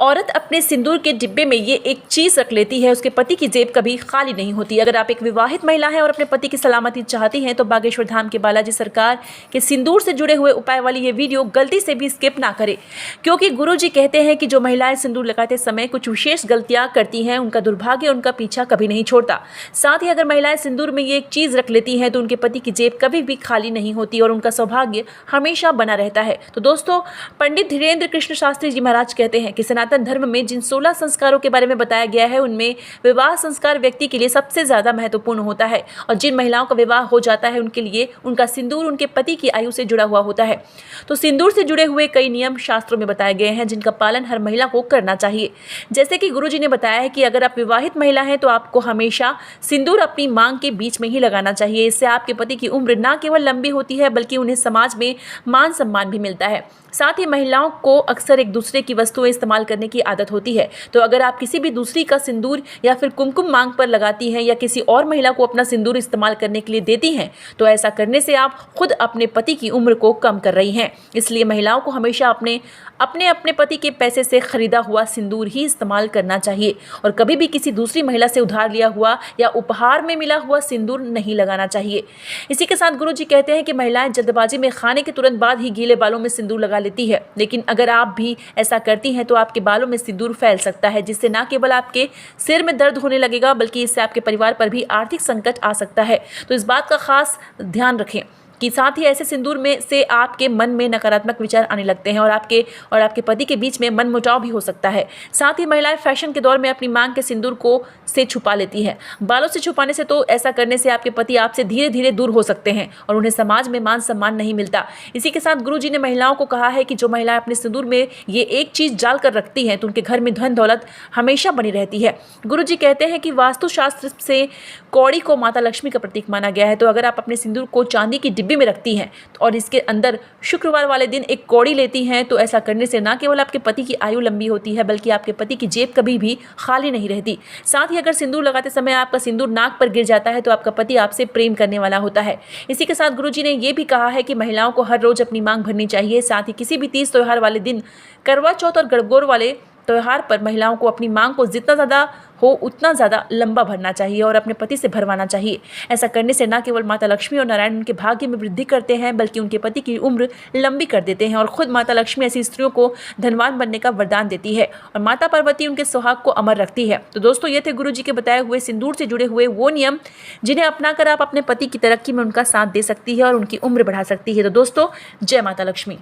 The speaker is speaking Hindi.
औरत अपने सिंदूर के डिब्बे में ये एक चीज़ रख लेती है, उसके पति की जेब कभी खाली नहीं होती। अगर आप एक विवाहित महिला हैं और अपने पति की सलामती चाहती हैं तो बागेश्वर धाम के बालाजी सरकार के सिंदूर से जुड़े हुए उपाय वाली ये वीडियो गलती से भी स्किप ना करें, क्योंकि गुरुजी कहते हैं कि जो महिलाएं सिंदूर लगाते समय कुछ विशेष गलतियां करती हैं, उनका दुर्भाग्य उनका पीछा कभी नहीं छोड़ता। साथ ही अगर महिलाएं सिंदूर में ये एक चीज़ रख लेती हैं तो उनके पति की जेब कभी भी खाली नहीं होती और उनका सौभाग्य हमेशा बना रहता है। तो दोस्तों, पंडित धीरेन्द्र कृष्ण शास्त्री जी महाराज कहते हैं कि सनातन धर्म में जिन 16 संस्कारों के बारे में बताया गया है उनमें विवाह संस्कार व्यक्ति के लिए सबसे ज्यादा महत्वपूर्ण होता है, और जिन महिलाओं का विवाह हो जाता है उनके लिए उनका सिंदूर उनके पति की आयु से जुड़ा हुआ होता है। तो सिंदूर से जुड़े हुए कई नियम शास्त्रों में बताए गए हैं जिनका पालन हर महिला को करना चाहिए। जैसे कि गुरुजी ने बताया है कि अगर आप विवाहित महिला हैं तो आपको हमेशा सिंदूर अपनी मांग के बीच में ही लगाना चाहिए। इससे आपके पति की उम्र न केवल लंबी होती है बल्कि उन्हें समाज में मान सम्मान भी मिलता है। साथ ही महिलाओं को अक्सर एक दूसरे की वस्तुएं इस्तेमाल करने की आदत होती है, तो अगर आप किसी भी दूसरी का सिंदूर या फिर कुमकुम मांग पर लगाती हैं या किसी और महिला को अपना सिंदूर इस्तेमाल करने के लिए देती हैं तो ऐसा करने से आप खुद अपने पति की उम्र को कम कर रही हैं। इसलिए महिलाओं को हमेशा अपने पति के पैसे से खरीदा हुआ सिंदूर ही इस्तेमाल करना चाहिए और कभी भी किसी दूसरी महिला से उधार लिया हुआ या उपहार में मिला हुआ सिंदूर नहीं लगाना चाहिए। इसी के साथ गुरुजी कहते हैं कि महिलाएं जल्दबाजी में खाने के तुरंत बाद ही गीले बालों में सिंदूर लगा लेती है, लेकिन अगर आप भी ऐसा करती हैं तो आपके बालों में सिंदूर फैल सकता है, जिससे न केवल आपके सिर में दर्द होने लगेगा बल्कि इससे आपके परिवार पर भी आर्थिक संकट आ सकता है। तो इस बात का खास ध्यान रखें कि साथ ही ऐसे सिंदूर में से आपके मन में नकारात्मक विचार आने लगते हैं और आपके पति के बीच में मनमुटाव भी हो सकता है। साथ ही महिलाएं फैशन के दौर में अपनी मांग के सिंदूर को से छुपा लेती हैं। बालों से छुपाने से तो ऐसा करने से आपके पति आपसे धीरे धीरे दूर हो सकते हैं और उन्हें समाज में मान सम्मान नहीं मिलता। इसी के साथ गुरुजी ने महिलाओं को कहा है कि जो महिलाएं अपने सिंदूर में ये एक चीज़ डाल कर रखती हैं तो उनके घर में धन दौलत हमेशा बनी रहती है। गुरुजी कहते हैं कि वास्तुशास्त्र से कौड़ी को माता लक्ष्मी का प्रतीक माना गया है, तो अगर आप अपने सिंदूर को चांदी की डिब्बी में रखती हैं और इसके अंदर शुक्रवार वाले दिन एक कौड़ी लेती हैं तो ऐसा करने से न केवल आपके पति की आयु लंबी होती है बल्कि आपके पति की जेब कभी भी खाली नहीं रहती। साथ ही अगर सिंदूर लगाते समय आपका सिंदूर नाक पर गिर जाता है तो आपका पति आपसे प्रेम करने वाला होता है। इसी के साथ गुरुजी ने यह भी कहा है कि महिलाओं को हर रोज अपनी मांग भरनी चाहिए। साथ ही किसी भी तीज त्योहार वाले दिन, करवा चौथ और गणगौर वाले त्योहार पर महिलाओं को अपनी मांग को जितना ज़्यादा हो उतना ज़्यादा लंबा भरना चाहिए और अपने पति से भरवाना चाहिए। ऐसा करने से न केवल माता लक्ष्मी और नारायण उनके भाग्य में वृद्धि करते हैं बल्कि उनके पति की उम्र लंबी कर देते हैं और खुद माता लक्ष्मी ऐसी स्त्रियों को धनवान बनने का वरदान देती है और माता पार्वती उनके सुहाग को अमर रखती है। तो दोस्तों, ये थे गुरुजी के बताए हुए सिंदूर से जुड़े हुए वो नियम जिन्हें अपनाकर आप अपने पति की तरक्की में उनका साथ दे सकती है और उनकी उम्र बढ़ा सकती है। तो दोस्तों, जय माता लक्ष्मी।